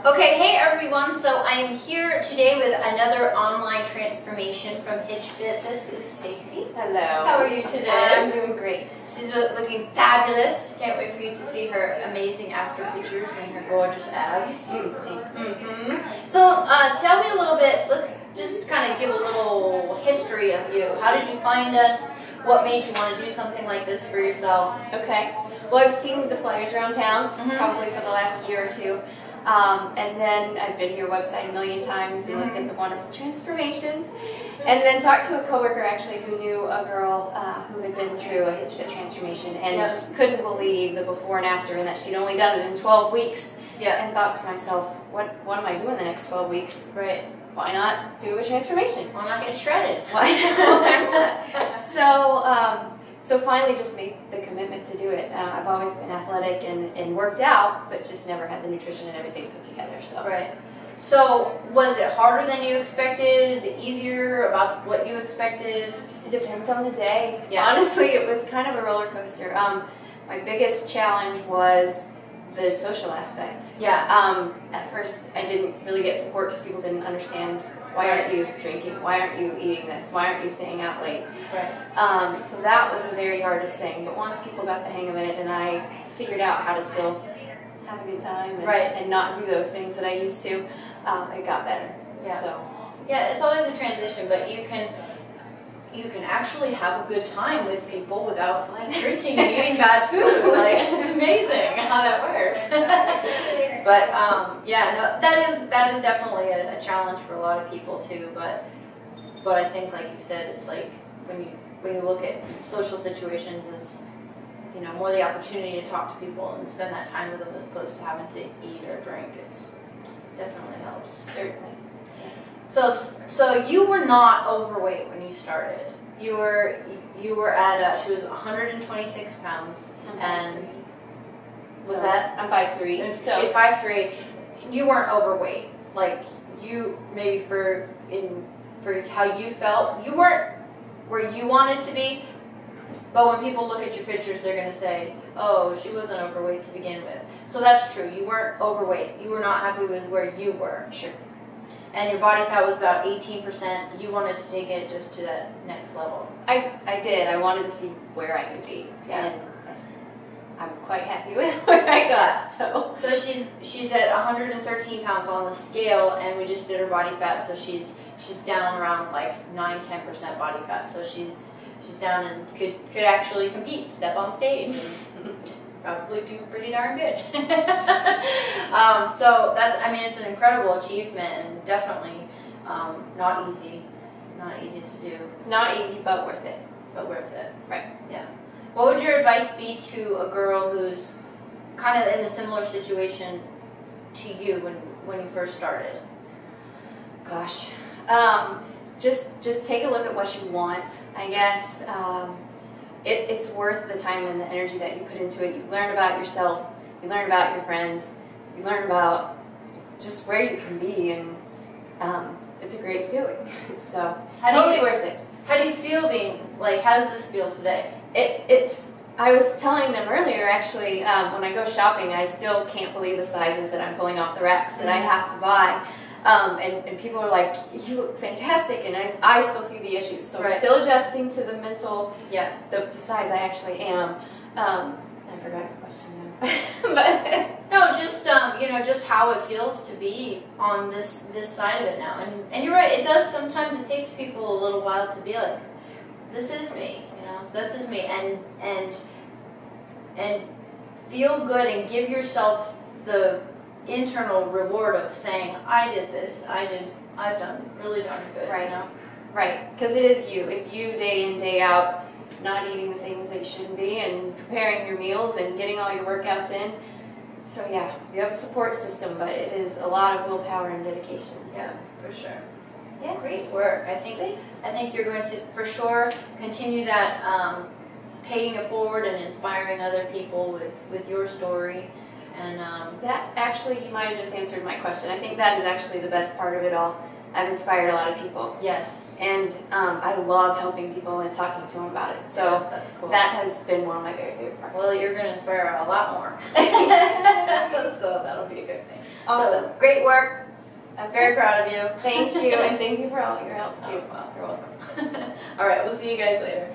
Okay, hey everyone, so I am here today with another online transformation from Hitch. This is Stacie. Hello. How are you today? I'm doing great. She's looking fabulous. Can't wait for you to see her amazing after pictures and her gorgeous abs. Thanks. So tell me a little bit, let's just kind of give a little history of you. How did you find us? What made you want to do something like this for yourself? Okay. Well, I've seen the flyers around town probably for the last year or two. And then I've been to your website a million times and looked at the wonderful transformations. And then talked to a coworker actually who knew a girl who had been through a Hitch Fit transformation and just couldn't believe the before and after, and that she'd only done it in 12 weeks. And thought to myself, what am I doing the next 12 weeks? Right. Why not do a transformation? Why not get shredded? Why not? So finally just made the commitment to do it. I've always been athletic and worked out, but just never had the nutrition and everything put together. So. Right. So was it harder than you expected, easier, about what you expected? It depends on the day. Yeah. Honestly, it was kind of a roller coaster. My biggest challenge was the social aspect. Yeah. At first, I didn't really get support because people didn't understand, why aren't you drinking? Why aren't you eating this? Why aren't you staying out late? Right. So that was the very hardest thing. But once people got the hang of it and I figured out how to still have a good time and not do those things that I used to, it got better. Yeah. So. Yeah, it's always a transition, but you can actually have a good time with people without like drinking and eating bad food. Like, it's amazing how that works. But yeah, no, that is definitely a challenge for a lot of people too. But I think, like you said, it's like when you look at social situations as, you know, more the opportunity to talk to people and spend that time with them as opposed to having to eat or drink. It's definitely helps. Certainly. So you were not overweight when you started. You were at she was 126 pounds and was that? I'm 5'3". So 5'3". You weren't overweight. Like you maybe for how you felt, you weren't where you wanted to be. But when people look at your pictures, they're going to say, "Oh, she wasn't overweight to begin with." So that's true. You weren't overweight. You were not happy with where you were. Sure. And your body fat was about 18%. You wanted to take it just to that next level. I did. I wanted to see where I could be. Yeah. And I'm quite happy with where I got. So she's at 113 pounds on the scale, and we just did her body fat, so she's down around like 9-10% body fat. So she's down and could actually compete, step on stage, and probably do pretty darn good. So it's an incredible achievement, and definitely not easy to do. Not easy, but worth it. But worth it. Right. Yeah. What would your advice be to a girl who's kind of in a similar situation to you when you first started? Gosh. Just take a look at what you want, I guess. It's worth the time and the energy that you put into it. You learn about yourself, you learn about your friends, you learn about just where you can be, and it's a great feeling. So, totally worth it. How do you feel how does this feel today? I was telling them earlier, actually, when I go shopping, I still can't believe the sizes that I'm pulling off the racks that I have to buy. And people are like, you look fantastic, and I still see the issues. So I'm still adjusting to the mental, the size I actually am. I forgot your question now. But no, just how it feels to be on this side of it now. And you're right, it does sometimes, it takes people a little while to be like, this is me, this is me, and feel good and give yourself the internal reward of saying, I did this, I've done really darn good. Right. Right, because it is you. It's you day in, day out, not eating the things that you shouldn't be, and preparing your meals and getting all your workouts in. So yeah, you have a support system, but it is a lot of willpower and dedication. Yeah, for sure. Yeah. Great work. I think you're going to, for sure, continue that paying it forward and inspiring other people with your story. And that actually, you might have just answered my question. I think that is actually the best part of it all. I've inspired a lot of people. Yes. And I love helping people and talking to them about it. So yeah, that's cool. That has been one of my very favorite parts. Well, you're going to inspire a lot more. So that'll be a good thing. Awesome. So, great work. I'm very proud of you. Thank you, and thank you for all your help too. Oh, well, you're welcome. All right, we'll see you guys later.